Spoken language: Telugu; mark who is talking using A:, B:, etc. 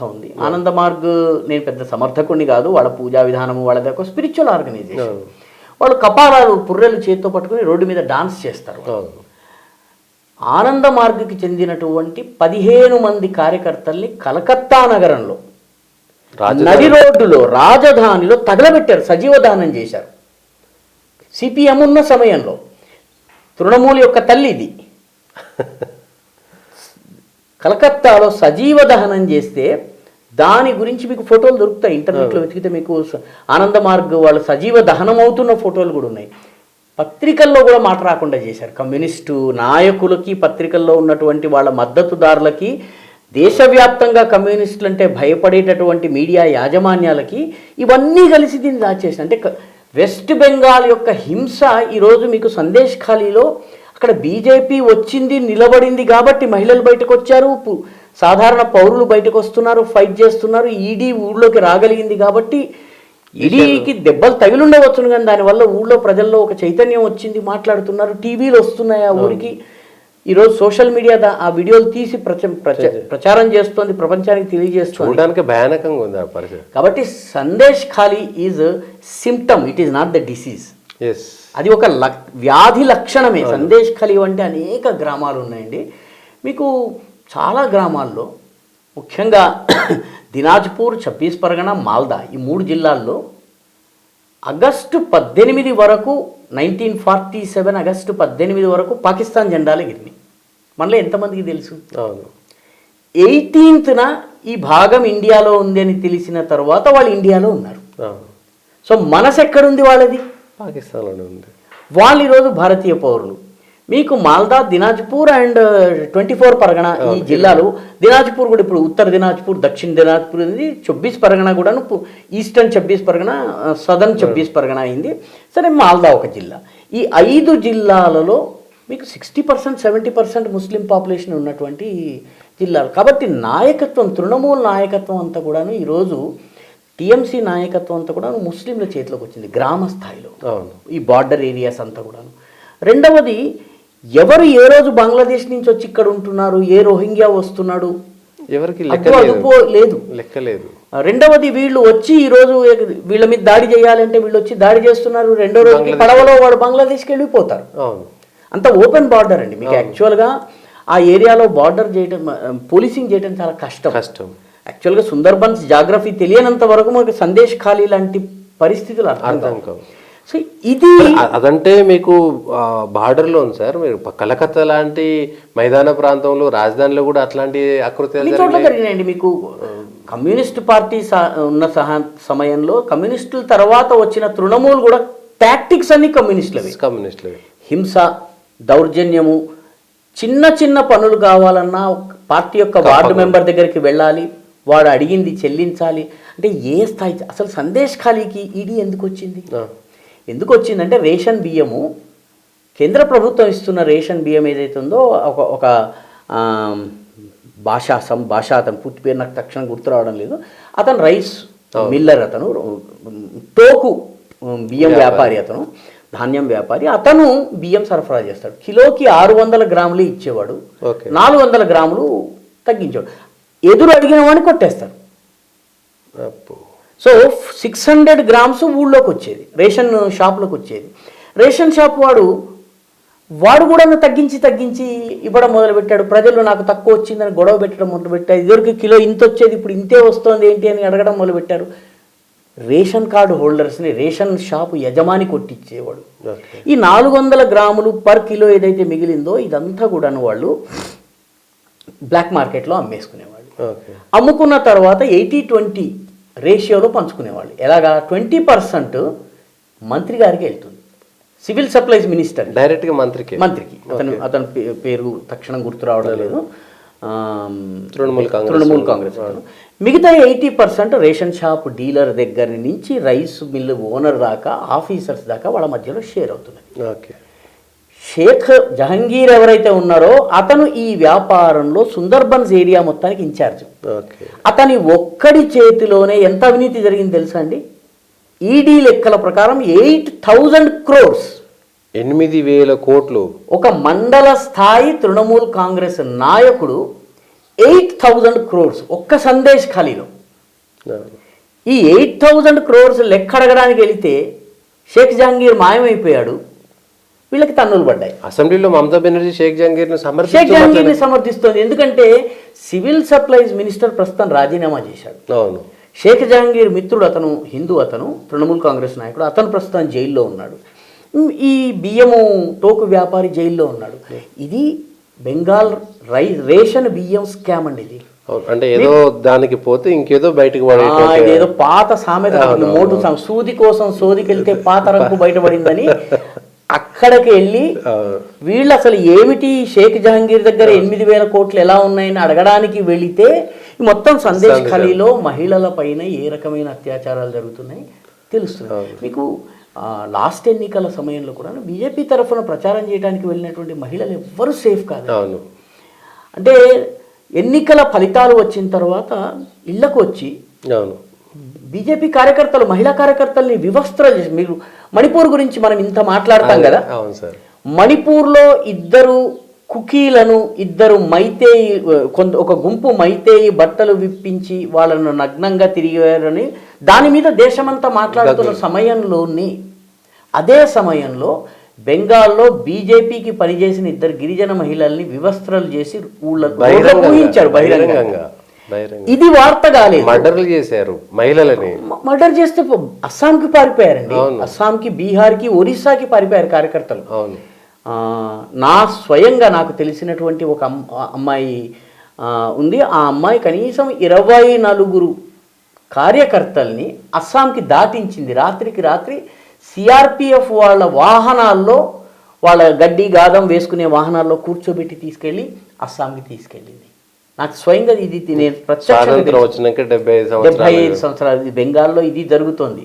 A: ఉంది. ఆనంద మార్గ్ నేను పెద్ద సమర్థకుడిని కాదు. వాళ్ళ పూజా విధానము వాళ్ళది ఒక స్పిరిచువల్ ఆర్గనైజేషన్. వాళ్ళు కపాలాలు పుర్రెలు చేతితో పట్టుకుని రోడ్డు మీద డాన్స్ చేస్తారు. ఆనంద మార్గ్కి చెందినటువంటి 15 మంది కార్యకర్తల్ని కలకత్తా నగరంలో నది రోడ్డులో రాజధానిలో తగలబెట్టారు, సజీవ దహనం చేశారు. సిపిఎం ఉన్న సమయంలో తృణమూల్ యొక్క తల్లి ఇది. కలకత్తాలో సజీవ దహనం చేస్తే దాని గురించి మీకు ఫోటోలు దొరుకుతాయి, ఇంటర్నెట్లో వెతికితే మీకు ఆనంద మార్గ్ వాళ్ళు సజీవ దహనం అవుతున్న ఫోటోలు కూడా ఉన్నాయి. పత్రికల్లో కూడా మాట రాకుండా చేశారు. కమ్యూనిస్టు నాయకులకి, పత్రికల్లో ఉన్నటువంటి వాళ్ళ మద్దతుదారులకి, దేశవ్యాప్తంగా కమ్యూనిస్టులు అంటే భయపడేటటువంటి మీడియా యాజమాన్యాలకి ఇవన్నీ కలిసి దీన్ని దాచేసారు. అంటే వెస్ట్ బెంగాల్ యొక్క హింస ఈరోజు మీకు సందేశ్ ఖాళీలో అక్కడ బీజేపీ వచ్చింది, నిలబడింది కాబట్టి మహిళలు బయటకు వచ్చారు, సాధారణ పౌరులు బయటకు వస్తున్నారు, ఫైట్ చేస్తున్నారు. ఈడీ ఊళ్ళోకి రాగలిగింది కాబట్టి ఈడీకి దెబ్బలు తగిలిండవచ్చును, కానీ దానివల్ల ఊళ్ళో ప్రజల్లో ఒక చైతన్యం వచ్చింది, మాట్లాడుతున్నారు, టీవీలు వస్తున్నాయి ఆ ఊరికి. ఈరోజు సోషల్ మీడియా ఆ వీడియోలు తీసి ప్రచారం చేస్తోంది, ప్రపంచానికి తెలియజేస్తుంది.
B: భయానకంగా ఉంది ఆ పరిస్థితి.
A: కాబట్టి సందేశ్ ఖాళీ is symptom, it is not the disease. అది ఒక వ్యాధి లక్షణమే. సందేశ్ ఖాళీ అంటే అనేక గ్రామాలు ఉన్నాయండి. మీకు చాలా గ్రామాల్లో, ముఖ్యంగా దినాజ్పూర్, ఛత్తీస్ పరగణ, మాల్దా, ఈ 3 జిల్లాల్లో ఆగస్టు 18 వరకు 1947 ఆగస్టు 18 వరకు పాకిస్తాన్ జెండాలు ఎగిరినాయి. మనలో ఎంతమందికి తెలుసు? 18న ఈ భాగం ఇండియాలో ఉంది అని తెలిసిన తర్వాత వాళ్ళు ఇండియాలో ఉన్నారు. సో మనసు ఎక్కడుంది వాళ్ళది?
B: పాకిస్తాన్లోనే ఉంది. వాళ్ళు
A: ఈరోజు భారతీయ పౌరులు. మీకు మాల్దా, దినాజ్పూర్ అండ్ 24 పరగణ ఈ జిల్లాలు, దినాజ్పూర్ కూడా ఇప్పుడు ఉత్తర దినాజ్పూర్, దక్షిణ దినాజ్పూర్ ఉంది, 24 పరగణ కూడాను ఈస్టర్న్ 24 పరగణ, సదర్న్ 24 పరగణ అయింది. సరే, మాల్దా ఒక జిల్లా. ఈ 5 జిల్లాలలో మీకు 60% 70% ముస్లిం పాపులేషన్ ఉన్నటువంటి జిల్లాలు. కాబట్టి నాయకత్వం, తృణమూల్ నాయకత్వం అంతా కూడాను ఈరోజు టీఎంసీ నాయకత్వం అంతా కూడా ముస్లింల చేతిలోకి వచ్చింది గ్రామ స్థాయిలో, ఈ బార్డర్ ఏరియాస్ అంతా కూడాను. రెండవది, ఎవరు ఏ రోజు బంగ్లాదేశ్ నుంచి వచ్చి ఇక్కడ ఉంటున్నారు, ఏ రోహింగ్యా వస్తున్నాడు,
B: ఎవరికి
A: లేదు,
B: లెక్కలేదు.
A: రెండవది, వీళ్ళు వచ్చి ఈరోజు వీళ్ళ మీద దాడి చేయాలంటే వీళ్ళు వచ్చి దాడి చేస్తున్నారు, రెండో రోజుకి పడవలో వాడు బంగ్లాదేశ్కి వెళ్ళిపోతారు. అంత ఓపెన్ బార్డర్ అండి. మీకు యాక్చువల్గా ఆ ఏరియాలో బార్డర్ చేయడం, పోలీసింగ్ చేయడం చాలా కష్టం. యాక్చువల్గా సుందర్బన్స్ జాగ్రఫీ తెలియనంత వరకు మనకు సందేశ్ ఖాళీ లాంటి పరిస్థితులు అర్థం కావు. సో ఇది
B: అదంటే మీకు బార్డర్లో ఉంది సార్. మీరు కలకత్తా లాంటి మైదాన ప్రాంతంలో, రాజధానిలో కూడా అట్లాంటి ఆకృతి
A: జరిగినాయండి. మీకు కమ్యూనిస్ట్ పార్టీ ఉన్న సమయంలో కమ్యూనిస్టుల తర్వాత వచ్చిన తృణమూల్ కూడా టాక్టిక్స్ అన్ని కమ్యూనిస్టులవి. హింస, దౌర్జన్యము, చిన్న చిన్న పనులు కావాలన్నా పార్టీ యొక్క వార్డు మెంబర్ దగ్గరికి వెళ్ళాలి, వాడు అడిగింది చెల్లించాలి. అంటే ఏ స్థాయి అసలు సందేశ్ ఖాళీకి ఈడీ ఎందుకు వచ్చిందంటే రేషన్ బియ్యము, కేంద్ర ప్రభుత్వం ఇస్తున్న రేషన్ బియ్యం ఏదైతే ఉందో, ఒక భాషా అతను పూర్తి పేరు నాకు తక్షణం గుర్తు రావడం లేదు, అతను రైస్ మిల్లర్, అతను టోకు బియ్యం వ్యాపారి, అతను ధాన్యం వ్యాపారి, అతను బియ్యం సరఫరా చేస్తాడు. కిలోకి 600 గ్రాములు ఇచ్చేవాడు, 400 గ్రాములు తగ్గించేవాడు. ఎదురు అడిగిన వాడిని కొట్టేస్తారు. సో 600 గ్రామ్స్ ఊళ్ళోకి వచ్చేది, రేషన్ షాప్లోకి వచ్చేది. రేషన్ షాప్ వాడు కూడా తగ్గించి ఇవ్వడం మొదలుపెట్టాడు. ప్రజలు నాకు తక్కువ వచ్చిందని గొడవ పెట్టడం మొదలుపెట్టారు. ఇదివరకు కిలో ఇంత వచ్చేది, ఇప్పుడు ఇంతే వస్తుంది ఏంటి అని అడగడం మొదలుపెట్టారు. రేషన్ కార్డు హోల్డర్స్ని రేషన్ షాపు యజమాని కొట్టించేవాడు. ఈ 400 గ్రాములు పర్ కిలో ఏదైతే మిగిలిందో ఇదంతా కూడాను వాళ్ళు బ్లాక్ మార్కెట్లో అమ్మేసుకునేవాళ్ళు. అమ్ముకున్న తర్వాత 80-20 రేషియోలో పంచుకునేవాళ్ళు. ఎలాగా? 20% మంత్రి గారికి వెళ్తుంది, సివిల్ సప్లైస్ మినిస్టర్
B: డైరెక్ట్గా మంత్రికి.
A: అతని పేరు తక్షణం గుర్తు రావడం లేదు,
B: తృణమూల్ కాంగ్రెస్.
A: మిగతా 80% రేషన్ షాప్ డీలర్ దగ్గర నుంచి రైస్ మిల్లు ఓనర్ దాకా, ఆఫీసర్స్ దాకా వాళ్ళ మధ్యలో షేర్ అవుతున్నది. షేక్ జహంగీర్ ఎవరైతే ఉన్నారో అతను ఈ వ్యాపారంలో సుందర్బన్స్ ఏరియా మొత్తానికి ఇన్ఛార్జ్. అతని ఒక్కడి చేతిలోనే ఎంత అవినీతి జరిగింది తెలుసా అండి? ఈడీ లెక్కల ప్రకారం 8,000 crores,
B: 8,000 కోట్లు.
A: ఒక మండల స్థాయి తృణమూల్ కాంగ్రెస్ నాయకుడు 8,000 crores ఒక్క సందేశ్ ఖాళీలో. ఈ 8,000 crores లెక్క అడగడానికి వెళితే షేక్ జహాంగీర్ మాయమైపోయాడు, వీళ్ళకి తన్నులు పడ్డాయి.
B: అసెంబ్లీలో మమతా బెనర్జీ షేక్ జహాంగీర్ని
A: సమర్థిస్తోంది, ఎందుకంటే సివిల్ సప్లైస్ మినిస్టర్ ప్రస్తుతం రాజీనామా చేశాడు.
B: అవును.
A: షేక్ జహాంగీర్ మిత్రుడు, అతను హిందూ, అతను తృణమూల్ కాంగ్రెస్ నాయకుడు, అతను ప్రస్తుతం జైల్లో ఉన్నాడు. ఈ బియ్యము టోకు వ్యాపారి జైల్లో ఉన్నాడు. ఇది బెంగాల్ రేషన్ బియ్యం స్కామ్ అండి ఇది.
B: అంటే ఏదో దానికి పోతే ఇంకేదో బయటకు
A: ఇదేదో పాత సామెత, మోటు సూది కోసం సోదికెళ్తే పాత రంగు బయటపడిందని అక్కడికి వెళ్ళి వీళ్ళు అసలు ఏమిటి షేక్ జహాంగీర్ దగ్గర 8,000 కోట్లు ఎలా ఉన్నాయని అడగడానికి వెళితే మొత్తం సందేశ్ ఖలీలో మహిళల పైన ఏ రకమైన అత్యాచారాలు జరుగుతున్నాయి తెలుస్తుంది మీకు. లాస్ట్ ఎన్నికల సమయంలో కూడా బీజేపీ తరఫున ప్రచారం చేయడానికి వెళ్ళినటువంటి మహిళలు ఎవ్వరూ సేఫ్ కాదు. అంటే ఎన్నికల ఫలితాలు వచ్చిన తర్వాత ఇళ్లకు వచ్చి బీజేపీ కార్యకర్తలు, మహిళా కార్యకర్తల్ని వివస్త్రాలు చేసి, మీరు మణిపూర్ గురించి మనం ఇంత మాట్లాడతాం కదా, మణిపూర్లో 2 కుకీలను, 2 మైతేయి, ఒక గుంపు మైతేయి బట్టలు విప్పించి వాళ్ళను నగ్నంగా తిరిగారని దాని మీద దేశమంతా మాట్లాడుతున్న సమయంలోని, అదే సమయంలో బెంగాల్లో బీజేపీకి పనిచేసిన 2 గిరిజన మహిళల్ని వివస్త్రాలు చేసి ఊహించారు బహిరంగంగా. ఇది వార్త కాలేదు.
B: మర్డర్లు చేశారు మహిళలని.
A: మర్డర్ చేస్తే అస్సాంకి పారిపోయారండి, అస్సాంకి, బీహార్కి, ఒరిస్సాకి పారిపోయారు కార్యకర్తలు. స్వయంగా నాకు తెలిసినటువంటి ఒక అమ్మాయి ఉంది. ఆ అమ్మాయి కనీసం 24 కార్యకర్తల్ని అస్సాంకి దాటించింది. రాత్రికి రాత్రి సిఆర్పిఎఫ్ వాళ్ళ వాహనాల్లో, వాళ్ళ గడ్డి గాదం వేసుకునే వాహనాల్లో కూర్చోబెట్టి తీసుకెళ్ళి అస్సాంకి తీసుకెళ్ళింది. నాకు స్వయంగా ఇది నేను ప్రత్యక్షంగా
B: 75 సంవత్సరాలు
A: బెంగాల్లో ఇది జరుగుతోంది.